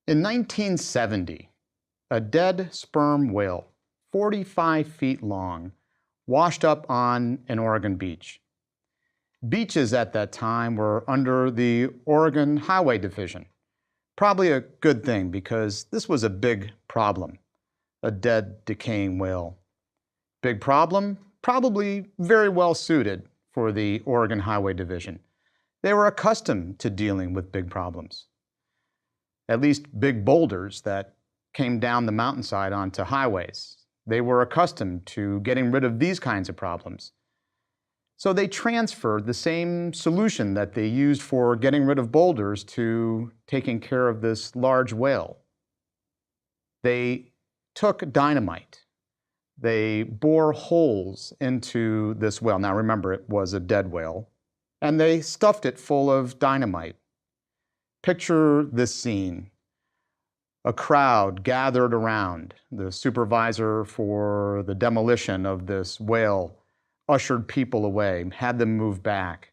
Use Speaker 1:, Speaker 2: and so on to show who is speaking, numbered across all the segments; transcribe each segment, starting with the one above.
Speaker 1: In 1970, a dead sperm whale, 45 feet long, washed up on an Oregon beach. Beaches at that time were under the Oregon Highway Division. Probably a good thing because this was a big problem, a dead, decaying whale. Big problem? Probably very well suited for the Oregon Highway Division. They were accustomed to dealing with big problems. At least big boulders that came down the mountainside onto highways. They were accustomed to getting rid of these kinds of problems. So they transferred the same solution that they used for getting rid of boulders to taking care of this large whale. They took dynamite. They bore holes into this whale. Now remember, it was a dead whale. And they stuffed it full of dynamite. Picture this scene. A crowd gathered around. The supervisor for the demolition of this whale ushered people away, had them move back.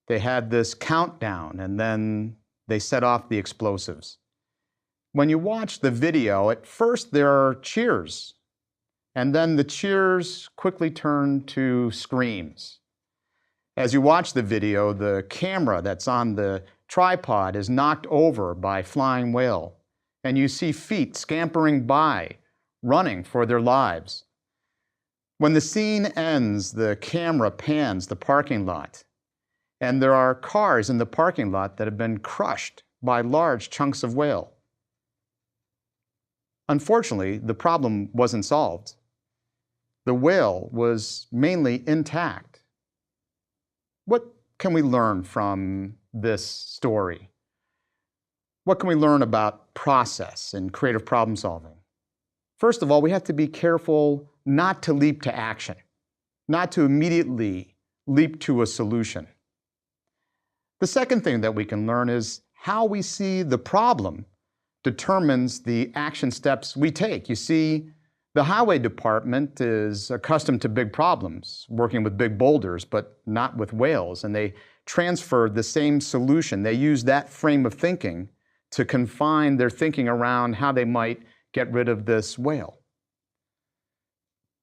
Speaker 1: They had this countdown, and then they set off the explosives. When you watch the video, at first there are cheers, and then the cheers quickly turn to screams. As you watch the video, the camera that's on the tripod is knocked over by flying whale, and you see feet scampering by, running for their lives. When the scene ends, the camera pans the parking lot, and there are cars in the parking lot that have been crushed by large chunks of whale. Unfortunately, the problem wasn't solved. The whale was mainly intact. What can we learn from this story? What can we learn about process and creative problem solving? First of all, we have to be careful not to leap to action, not to immediately leap to a solution. The second thing that we can learn is how we see the problem determines the action steps we take. You see, the highway department is accustomed to big problems, working with big boulders, but not with whales, and they transferred the same solution. They used that frame of thinking to confine their thinking around how they might get rid of this whale.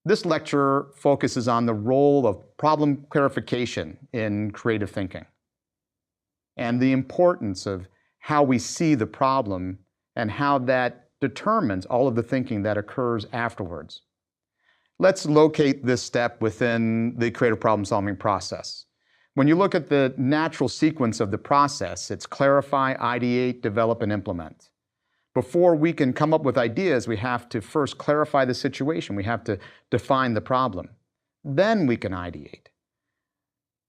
Speaker 1: This lecture focuses on the role of problem clarification in creative thinking and the importance of how we see the problem and how that determines all of the thinking that occurs afterwards. Let's locate this step within the creative problem-solving process. When you look at the natural sequence of the process, it's clarify, ideate, develop, and implement. Before we can come up with ideas, we have to first clarify the situation. We have to define the problem. Then we can ideate.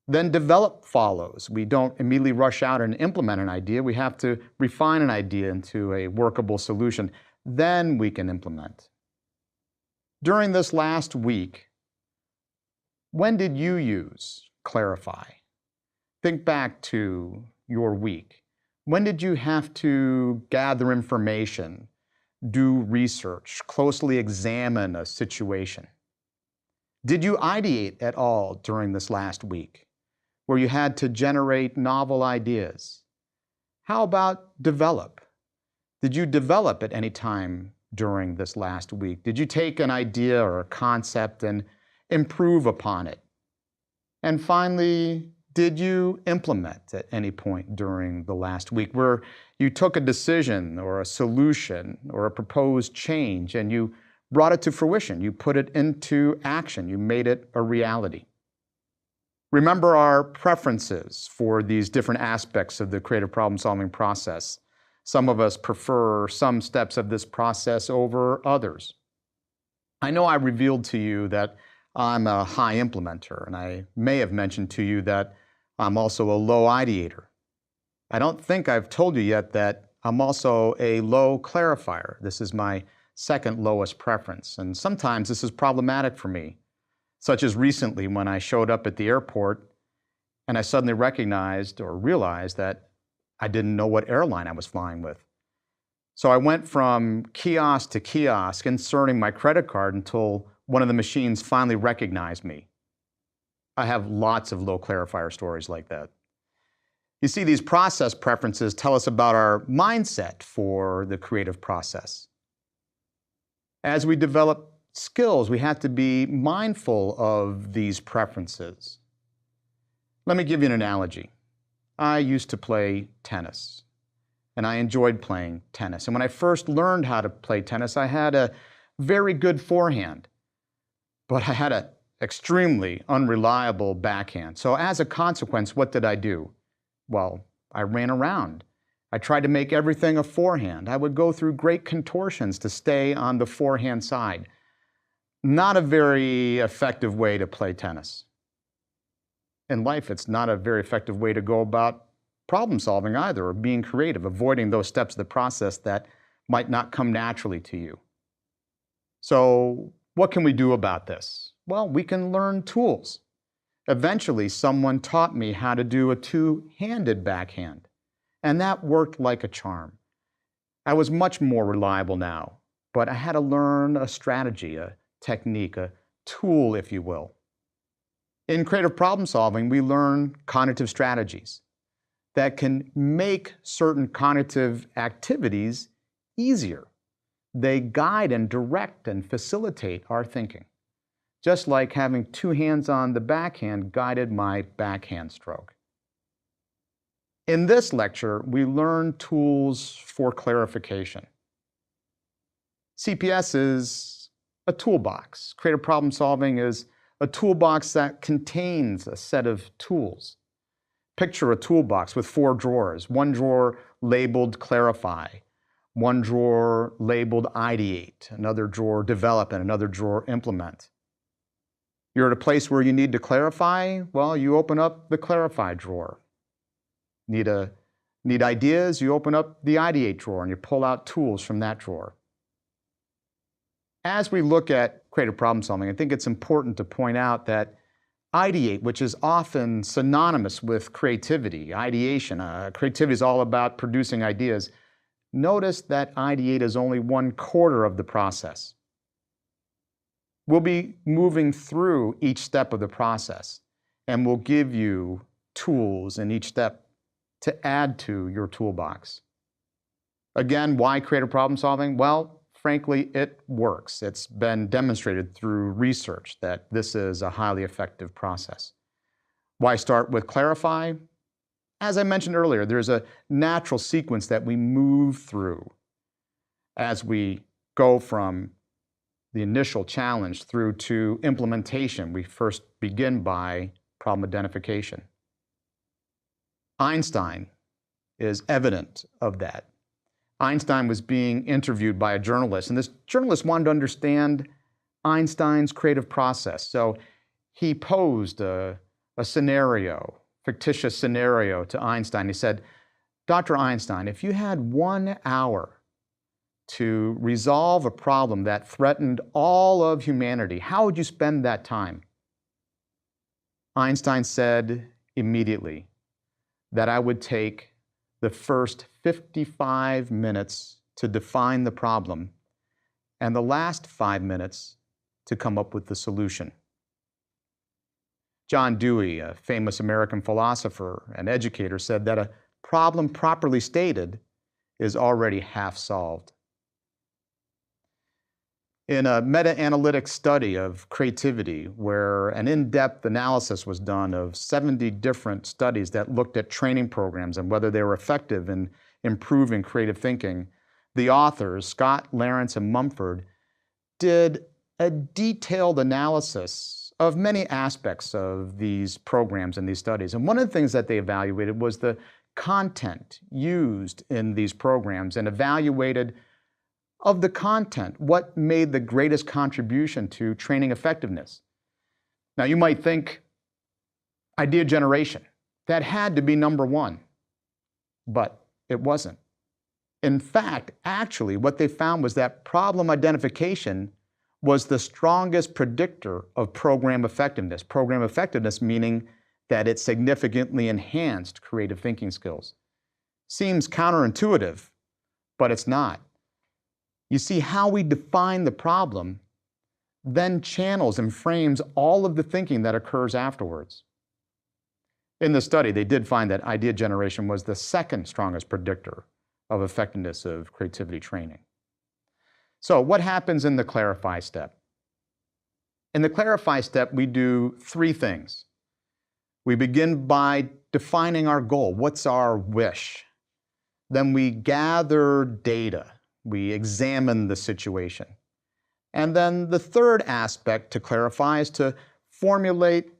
Speaker 1: Then develop follows. We don't immediately rush out and implement an idea. We have to refine an idea into a workable solution. Then we can implement. During this last week, when did you use clarify? Think back to your week. When did you have to gather information, do research, closely examine a situation? Did you ideate at all during this last week, where you had to generate novel ideas? How about develop? Did you develop at any time during this last week? Did you take an idea or a concept and improve upon it? And finally, did you implement at any point during the last week where you took a decision or a solution or a proposed change and you brought it to fruition? You put it into action. You made it a reality. Remember our preferences for these different aspects of the creative problem-solving process. Some of us prefer some steps of this process over others. I know I revealed to you that I'm a high implementer, and I may have mentioned to you that I'm also a low ideator. I don't think I've told you yet that I'm also a low clarifier. This is my second lowest preference, and sometimes this is problematic for me, such as recently when I showed up at the airport and I suddenly recognized or realized that I didn't know what airline I was flying with. So I went from kiosk to kiosk inserting my credit card until one of the machines finally recognized me. I have lots of low clarifier stories like that. You see, these process preferences tell us about our mindset for the creative process. As we develop skills, we have to be mindful of these preferences. Let me give you an analogy. I used to play tennis, and I enjoyed playing tennis. And when I first learned how to play tennis, I had a very good forehand, but I had an extremely unreliable backhand. So as a consequence, what did I do? Well, I ran around. I tried to make everything a forehand. I would go through great contortions to stay on the forehand side. Not a very effective way to play tennis. In life, it's not a very effective way to go about problem solving either, or being creative, avoiding those steps of the process that might not come naturally to you. So what can we do about this? Well, we can learn tools. Eventually, someone taught me how to do a two-handed backhand, and that worked like a charm. I was much more reliable now, but I had to learn a strategy, a technique, a tool, if you will. In creative problem solving, we learn cognitive strategies that can make certain cognitive activities easier. They guide and direct and facilitate our thinking, just like having two hands on the backhand guided my backhand stroke. In this lecture, we learn tools for clarification. CPS is a toolbox. Creative problem solving is a toolbox that contains a set of tools. Picture a toolbox with 4 drawers, one drawer labeled clarify, one drawer labeled ideate, another drawer develop, and another drawer implement. You're at a place where you need to clarify, well, you open up the clarify drawer. Need ideas, you open up the ideate drawer and you pull out tools from that drawer. As we look at creative problem solving, I think it's important to point out that ideate, which is often synonymous with creativity, ideation, creativity is all about producing ideas. Notice that ideate is only 1/4 of the process. We'll be moving through each step of the process, and we'll give you tools in each step to add to your toolbox. Again, why creative problem solving? Well, frankly, it works. It's been demonstrated through research that this is a highly effective process. Why start with clarify? As I mentioned earlier, there's a natural sequence that we move through as we go from the initial challenge through to implementation. We first begin by problem identification. Einstein is evident of that. Einstein was being interviewed by a journalist, and this journalist wanted to understand Einstein's creative process. So he posed a scenario, fictitious scenario to Einstein. He said, Dr. Einstein, if you had 1 hour to resolve a problem that threatened all of humanity, how would you spend that time? Einstein said immediately that I would take the first 55 minutes to define the problem and the last 5 minutes to come up with the solution. John Dewey, a famous American philosopher and educator, said that a problem properly stated is already half solved. In a meta-analytic study of creativity, where an in-depth analysis was done of 70 different studies that looked at training programs and whether they were effective in improving creative thinking, the authors, Scott, Lawrence, and Mumford, did a detailed analysis of many aspects of these programs and these studies. And one of the things that they evaluated was the content used in these programs, and evaluated of the content, what made the greatest contribution to training effectiveness. Now, you might think idea generation. That had to be number 1, but it wasn't. In fact, actually, what they found was that problem identification was the strongest predictor of program effectiveness. Program effectiveness meaning that it significantly enhanced creative thinking skills. Seems counterintuitive, but it's not. You see, how we define the problem then channels and frames all of the thinking that occurs afterwards. In the study, they did find that idea generation was the second strongest predictor of effectiveness of creativity training. So what happens in the clarify step? In the clarify step, we do three things. We begin by defining our goal. What's our wish? Then we gather data. We examine the situation. And then the third aspect to clarify is to formulate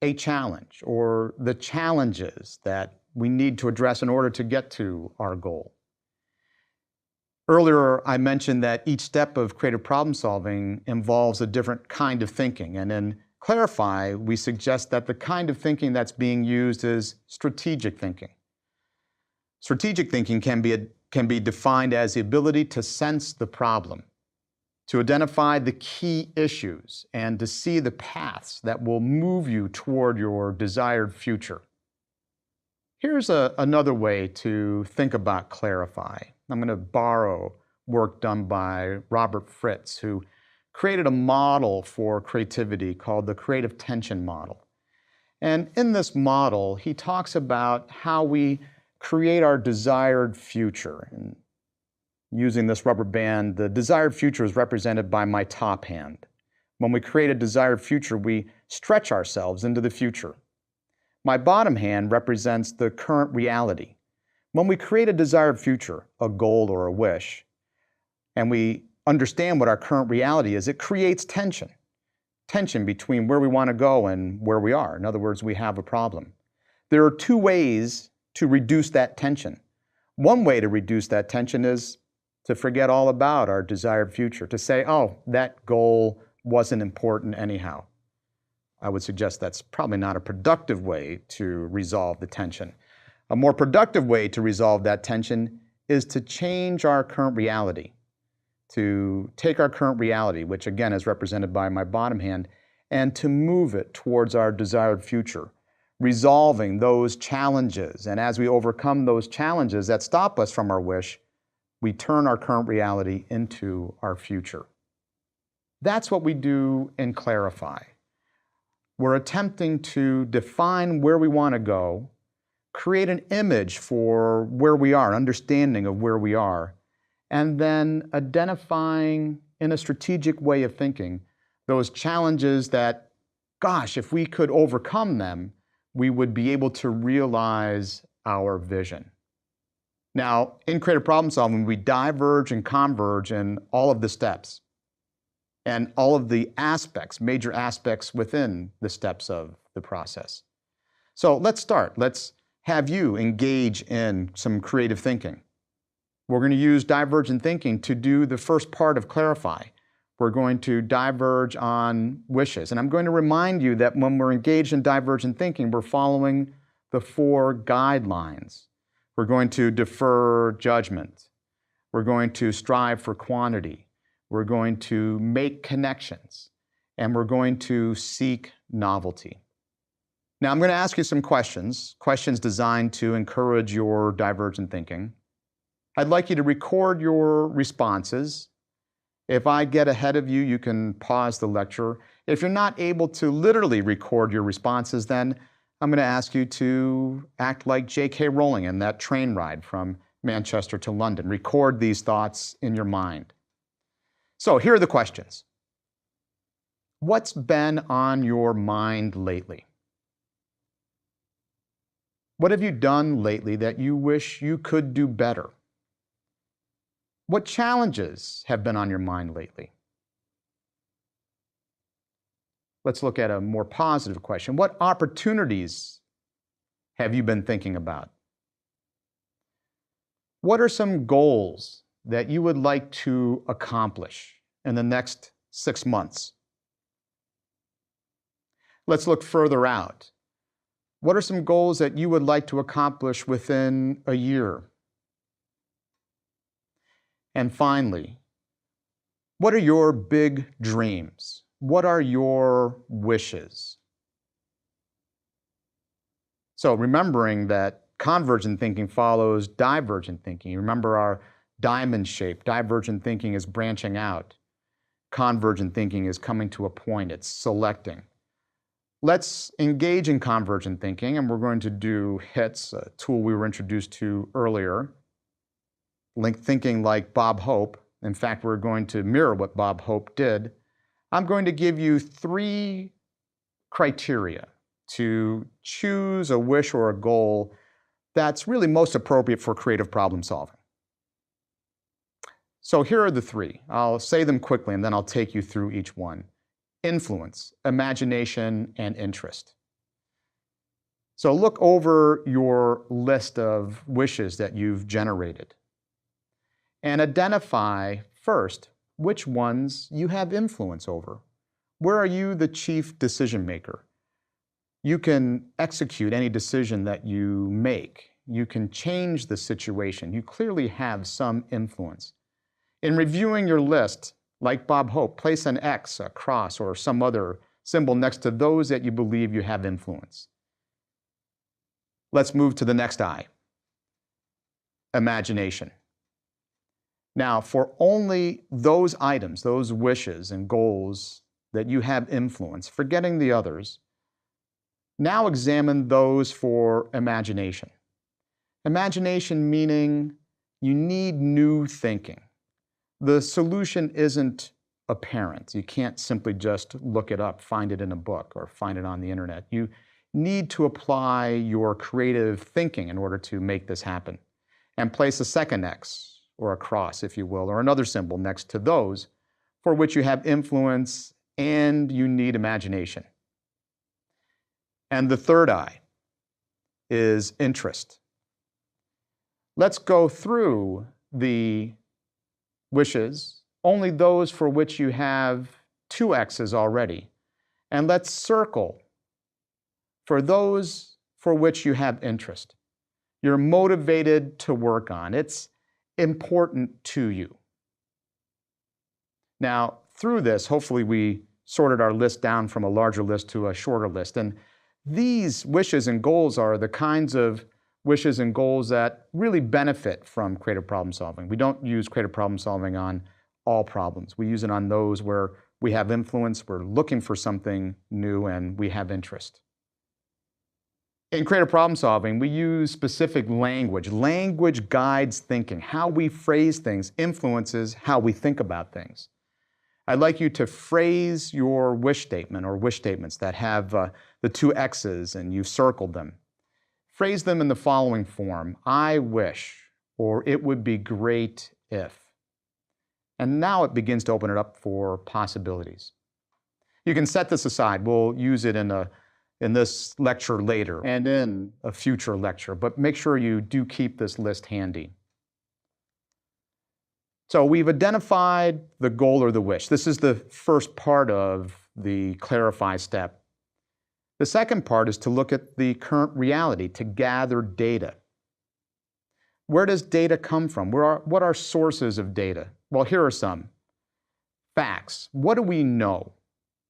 Speaker 1: a challenge or the challenges that we need to address in order to get to our goal. Earlier, I mentioned that each step of creative problem solving involves a different kind of thinking. And in Clarify, we suggest that the kind of thinking that's being used is strategic thinking. Strategic thinking can be defined as the ability to sense the problem, to identify the key issues, and to see the paths that will move you toward your desired future. Here's another way to think about Clarify. I'm going to borrow work done by Robert Fritz, who created a model for creativity called the creative tension model. And in this model, he talks about how we create our desired future. And using this rubber band, the desired future is represented by my top hand. When we create a desired future, we stretch ourselves into the future. My bottom hand represents the current reality. When we create a desired future, a goal or a wish, and we understand what our current reality is, it creates tension. Tension between where we want to go and where we are. In other words, we have a problem. There are two ways to reduce that tension. One way to reduce that tension is to forget all about our desired future, to say, oh, that goal wasn't important anyhow. I would suggest that's probably not a productive way to resolve the tension. A more productive way to resolve that tension is to change our current reality, to take our current reality, which again is represented by my bottom hand, and to move it towards our desired future, resolving those challenges. And as we overcome those challenges that stop us from our wish, we turn our current reality into our future. That's what we do in Clarify. We're attempting to define where we want to go, create an image for where we are, understanding of where we are, and then identifying in a strategic way of thinking those challenges that, gosh, if we could overcome them, we would be able to realize our vision. Now, in creative problem solving, we diverge and converge in all of the steps and all of the aspects, major aspects within the steps of the process. So let's start. Let's have you engage in some creative thinking. We're going to use divergent thinking to do the first part of Clarify. We're going to diverge on wishes. And I'm going to remind you that when we're engaged in divergent thinking, we're following the 4 guidelines. We're going to defer judgment. We're going to strive for quantity. We're going to make connections. And we're going to seek novelty. Now, I'm going to ask you some questions designed to encourage your divergent thinking. I'd like you to record your responses. If I get ahead of you, you can pause the lecture. If you're not able to literally record your responses, then I'm going to ask you to act like J.K. Rowling in that train ride from Manchester to London. Record these thoughts in your mind. So here are the questions. What's been on your mind lately? What have you done lately that you wish you could do better? What challenges have been on your mind lately? Let's look at a more positive question. What opportunities have you been thinking about? What are some goals that you would like to accomplish in the next 6 months? Let's look further out. What are some goals that you would like to accomplish within a year? And finally, what are your big dreams? What are your wishes? So remembering that convergent thinking follows divergent thinking. You remember our diamond shape. Divergent thinking is branching out. Convergent thinking is coming to a point. It's selecting. Let's engage in convergent thinking, and we're going to do HITS, a tool we were introduced to earlier. Thinking like Bob Hope. In fact, we're going to mirror what Bob Hope did. I'm going to give you 3 criteria to choose a wish or a goal that's really most appropriate for creative problem solving. So here are the 3. I'll say them quickly and then I'll take you through each one. Influence, imagination, and interest. So look over your list of wishes that you've generated and identify first which ones you have influence over. Where are you the chief decision maker? You can execute any decision that you make. You can change the situation. You clearly have some influence. In reviewing your list, like Bob Hope, place an X, a cross, or some other symbol next to those that you believe you have influence. Let's move to the next I. Imagination. Now, for only those items, those wishes and goals that you have influence, forgetting the others, now examine those for imagination. Imagination meaning you need new thinking. The solution isn't apparent. You can't simply just look it up, find it in a book, or find it on the internet. You need to apply your creative thinking in order to make this happen. And place a second X, or a cross, if you will, or another symbol next to those for which you have influence and you need imagination. And the third I is interest. Let's go through the wishes, only those for which you have 2 X's already. And let's circle for those for which you have interest. You're motivated to work on. It's important to you. Now, through this, hopefully we sorted our list down from a larger list to a shorter list. And these wishes and goals are the kinds of wishes and goals that really benefit from creative problem solving. We don't use creative problem solving on all problems. We use it on those where we have influence, we're looking for something new, and we have interest. In creative problem solving, we use specific language. Language guides thinking. How we phrase things influences how we think about things. I'd like you to phrase your wish statement or wish statements that have the 2 X's and you've circled them. Phrase them in the following form: I wish, or it would be great if. And now it begins to open it up for possibilities. You can set this aside. We'll use it in this lecture later and in a future lecture, but make sure you do keep this list handy. So we've identified the goal or the wish. This is the first part of the clarify step. The second part is to look at the current reality, to gather data. Where does data come from? What are sources of data? Well, here are some. Facts. What do we know?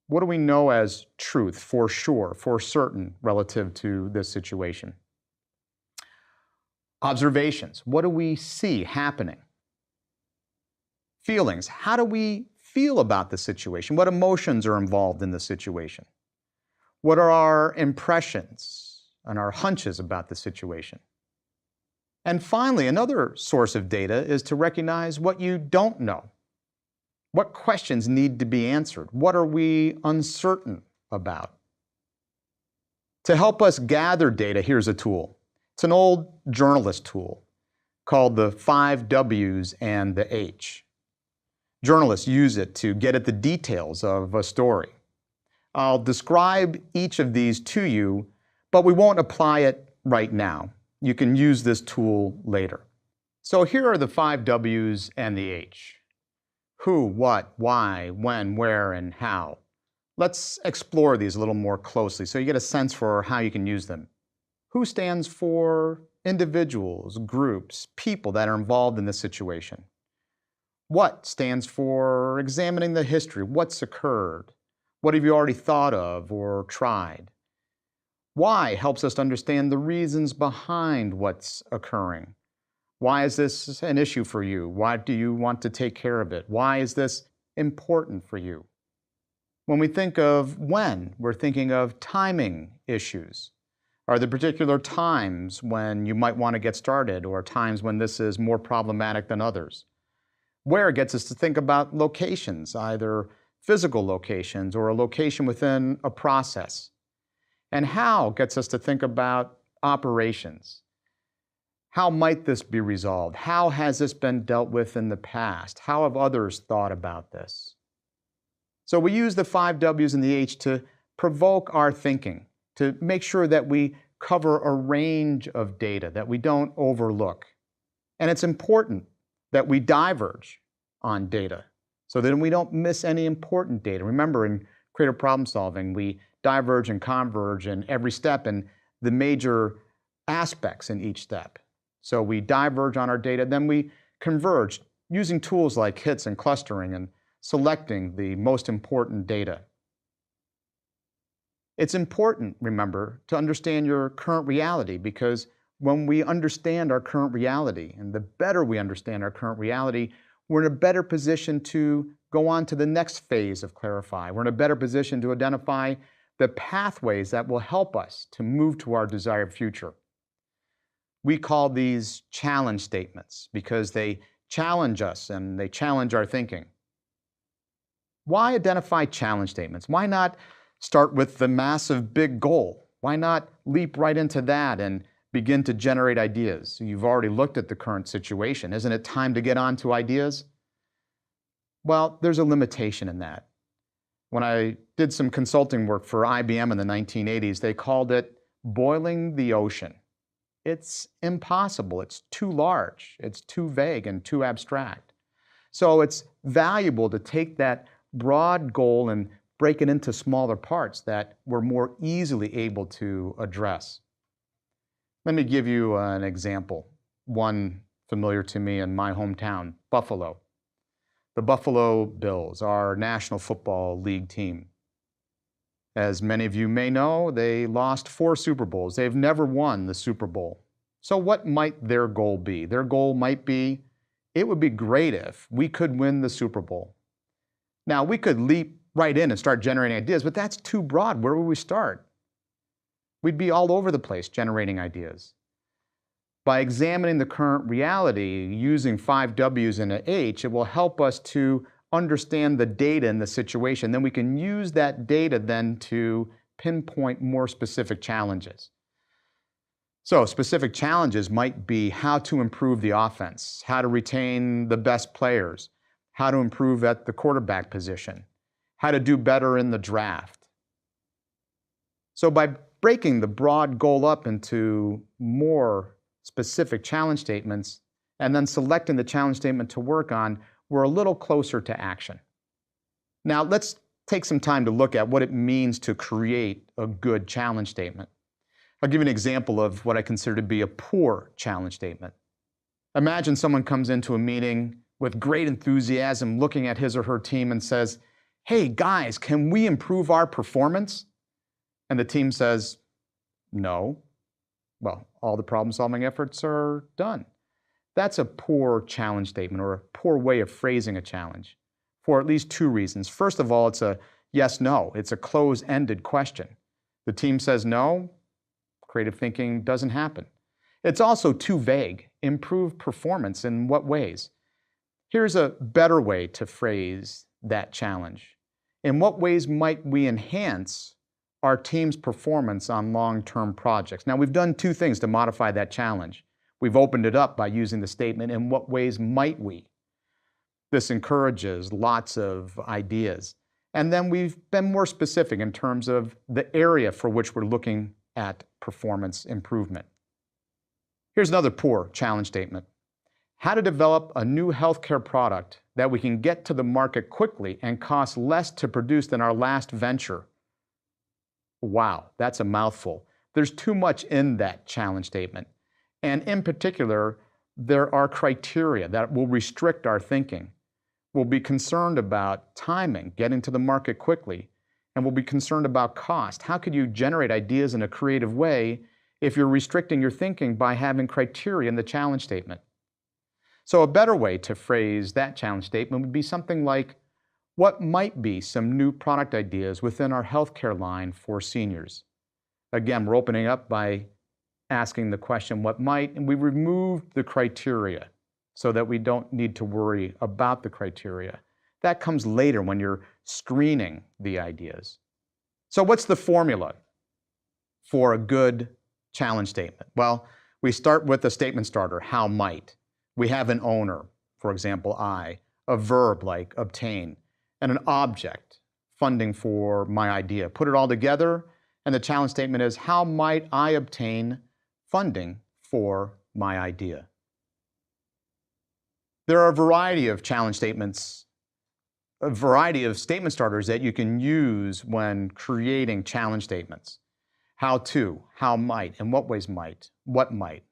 Speaker 1: What do we know as truth, for sure, for certain, relative to this situation? Observations. What do we see happening? Feelings. How do we feel about the situation? What emotions are involved in the situation? What are our impressions and our hunches about the situation? And finally, another source of data is to recognize what you don't know. What questions need to be answered? What are we uncertain about? To help us gather data, here's a tool. It's an old journalist tool called the 5 W's and the H. Journalists use it to get at the details of a story. I'll describe each of these to you, but we won't apply it right now. You can use this tool later. So here are the 5 W's and the H. Who, what, why, when, where, and how. Let's explore these a little more closely so you get a sense for how you can use them. Who stands for individuals, groups, people that are involved in this situation. What stands for examining the history, what's occurred, what have you already thought of or tried. Why helps us to understand the reasons behind what's occurring. Why is this an issue for you? Why do you want to take care of it? Why is this important for you? When we think of when, we're thinking of timing issues. Are there particular times when you might want to get started, or times when this is more problematic than others? Where gets us to think about locations, either physical locations or a location within a process. And how gets us to think about operations. How might this be resolved? How has this been dealt with in the past? How have others thought about this? So we use the 5 W's and the H to provoke our thinking, to make sure that we cover a range of data that we don't overlook. And it's important that we diverge on data so that we don't miss any important data. Remember, in creative problem solving, we diverge and converge in every step and the major aspects in each step. So we diverge on our data, then we converge using tools like HITS and clustering and selecting the most important data. It's important, remember, to understand your current reality, because when we understand our current reality, and the better we understand our current reality, we're in a better position to go on to the next phase of Clarify. We're in a better position to identify the pathways that will help us to move to our desired future. We call these challenge statements because they challenge us and they challenge our thinking. Why identify challenge statements? Why not start with the massive big goal? Why not leap right into that and begin to generate ideas? You've already looked at the current situation. Isn't it time to get on to ideas? Well, there's a limitation in that. When I did some consulting work for IBM in the 1980s, they called it boiling the ocean. It's impossible. It's too large. It's too vague and too abstract. So it's valuable to take that broad goal and break it into smaller parts that we're more easily able to address. Let me give you an example, one familiar to me in my hometown, Buffalo. The Buffalo Bills, our National Football League team. As many of you may know, they lost 4 Super Bowls. They've never won the Super Bowl. So what might their goal be? Their goal might be, it would be great if we could win the Super Bowl. Now, we could leap right in and start generating ideas, but that's too broad. Where would we start? We'd be all over the place generating ideas. By examining the current reality using 5 W's and an H, it will help us to understand the data in the situation. Then we can use that data then to pinpoint more specific challenges. So specific challenges might be how to improve the offense, how to retain the best players, how to improve at the quarterback position, how to do better in the draft. So by breaking the broad goal up into more specific challenge statements and then selecting the challenge statement to work on, we're a little closer to action. Now let's take some time to look at what it means to create a good challenge statement. I'll give you an example of what I consider to be a poor challenge statement. Imagine someone comes into a meeting with great enthusiasm looking at his or her team and says, "Hey guys, can we improve our performance?" And the team says, "No." Well, all the problem-solving efforts are done. That's a poor challenge statement or a poor way of phrasing a challenge for at least 2 reasons. First of all, it's a yes-no. It's a close-ended question. The team says no, creative thinking doesn't happen. It's also too vague. Improve performance in what ways? Here's a better way to phrase that challenge. In what ways might we enhance our team's performance on long-term projects? Now, we've done 2 things to modify that challenge. We've opened it up by using the statement, in what ways might we? This encourages lots of ideas. And then we've been more specific in terms of the area for which we're looking at performance improvement. Here's another poor challenge statement. How to develop a new healthcare product that we can get to the market quickly and cost less to produce than our last venture. Wow, that's a mouthful. There's too much in that challenge statement. And in particular, there are criteria that will restrict our thinking. We'll be concerned about timing, getting to the market quickly, and we'll be concerned about cost. How could you generate ideas in a creative way if you're restricting your thinking by having criteria in the challenge statement? So a better way to phrase that challenge statement would be something like, What might be some new product ideas within our healthcare line for seniors? Again, we're opening up by asking the question, what might, and we removed the criteria so that we don't need to worry about the criteria. That comes later when you're screening the ideas. So what's the formula for a good challenge statement? Well, we start with a statement starter, how might. We have an owner, for example, I, a verb like obtain, and an object, funding for my idea. Put it all together, and the challenge statement is, how might I obtain funding for my idea? There are a variety of challenge statements, a variety of statement starters that you can use when creating challenge statements. How to, how might, in what ways might, what might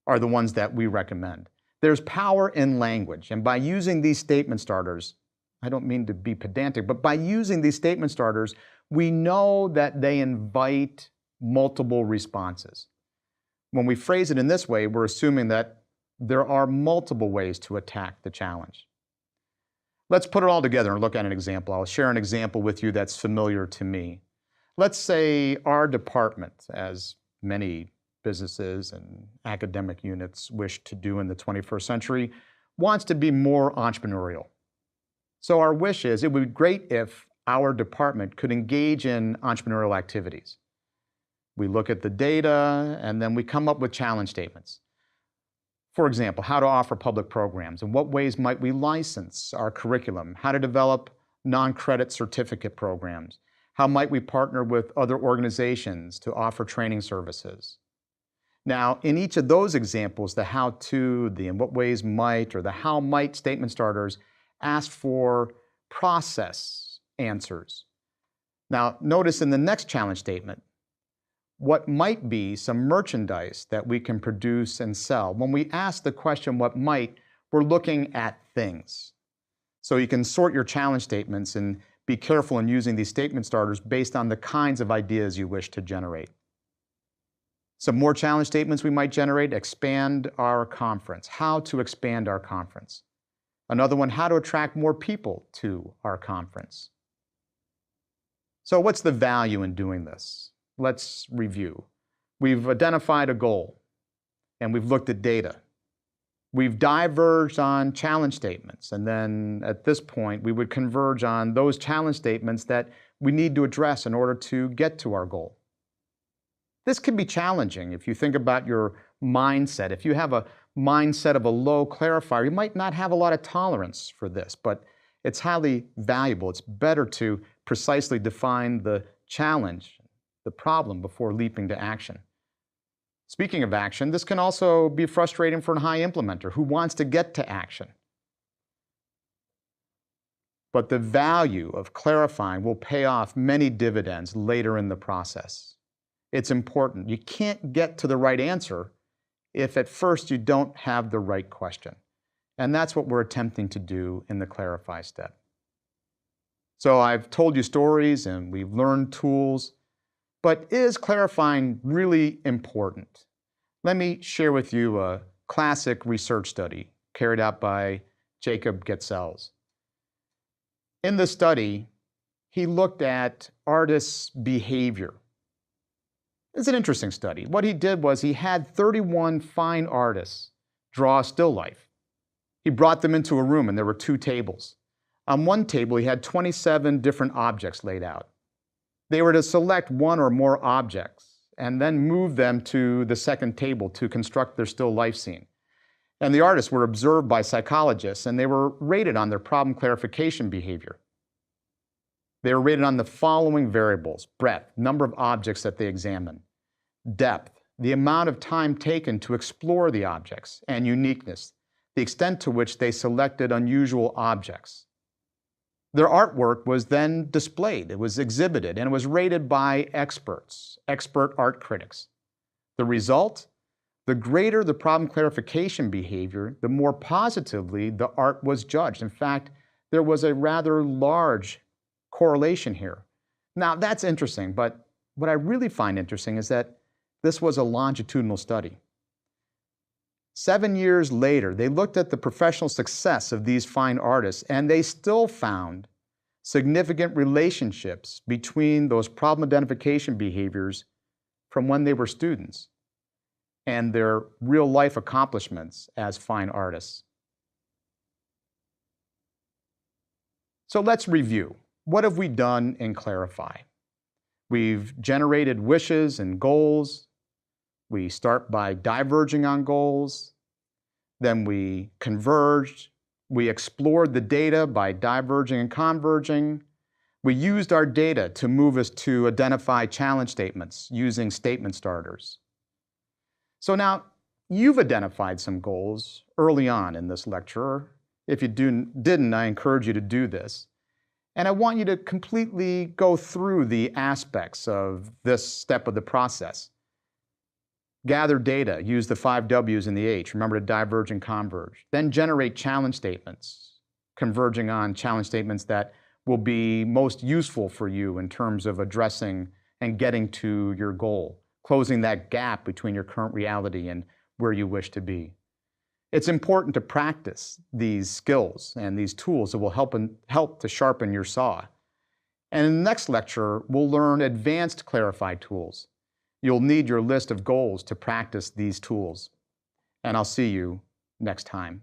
Speaker 1: are the ones that we recommend. There's power in language, and by using these statement starters, I don't mean to be pedantic, but by using these statement starters, we know that they invite multiple responses. When we phrase it in this way, we're assuming that there are multiple ways to attack the challenge. Let's put it all together and look at an example. I'll share an example with you that's familiar to me. Let's say our department, as many businesses and academic units wish to do in the 21st century, wants to be more entrepreneurial. So our wish is it would be great if our department could engage in entrepreneurial activities. We look at the data and then we come up with challenge statements. For example, how to offer public programs. In what ways might we license our curriculum? How to develop non-credit certificate programs? How might we partner with other organizations to offer training services? Now, in each of those examples, the how to, the in what ways might, or the how might statement starters ask for process answers. Now, notice in the next challenge statement, what might be some merchandise that we can produce and sell. When we ask the question, what might, we're looking at things. So you can sort your challenge statements and be careful in using these statement starters based on the kinds of ideas you wish to generate. Some more challenge statements we might generate: expand our conference. How to expand our conference. Another one, how to attract more people to our conference. So what's the value in doing this? Let's review. We've identified a goal, and we've looked at data. We've diverged on challenge statements, and then at this point, we would converge on those challenge statements that we need to address in order to get to our goal. This can be challenging if you think about your mindset. If you have a mindset of a low clarifier, you might not have a lot of tolerance for this, but it's highly valuable. It's better to precisely define the challenge, the problem, before leaping to action. Speaking of action, this can also be frustrating for a high implementer who wants to get to action. But the value of clarifying will pay off many dividends later in the process. It's important. You can't get to the right answer if at first you don't have the right question. And that's what we're attempting to do in the clarify step. So I've told you stories and we've learned tools, but is clarifying really important? Let me share with you a classic research study carried out by Jacob Getzels. In the study, he looked at artists' behavior. It's an interesting study. What he did was he had 31 fine artists draw a still life. He brought them into a room and there were two tables. On one table, he had 27 different objects laid out. They were to select one or more objects and then move them to the second table to construct their still life scene. And the artists were observed by psychologists and they were rated on their problem clarification behavior. They were rated on the following variables: breadth, number of objects that they examined; depth, the amount of time taken to explore the objects; and uniqueness, the extent to which they selected unusual objects. Their artwork was then displayed, it was exhibited, and it was rated by experts, expert art critics. The result? The greater the problem clarification behavior, the more positively the art was judged. In fact, there was a rather large correlation here. Now, that's interesting, but what I really find interesting is that this was a longitudinal study. 7 years later, they looked at the professional success of these fine artists, and they still found significant relationships between those problem identification behaviors from when they were students and their real-life accomplishments as fine artists. So let's review. What have we done in Clarify? We've generated wishes and goals. We start by diverging on goals. Then we converged. We explored the data by diverging and converging. We used our data to move us to identify challenge statements using statement starters. So now you've identified some goals early on in this lecture. If you didn't, I encourage you to do this. And I want you to completely go through the aspects of this step of the process. Gather data, use the 5 W's and the H. Remember to diverge and converge. Then generate challenge statements, converging on challenge statements that will be most useful for you in terms of addressing and getting to your goal, closing that gap between your current reality and where you wish to be. It's important to practice these skills and these tools that will help to sharpen your saw. And in the next lecture, we'll learn advanced Clarify tools. You'll need your list of goals to practice these tools. And I'll see you next time.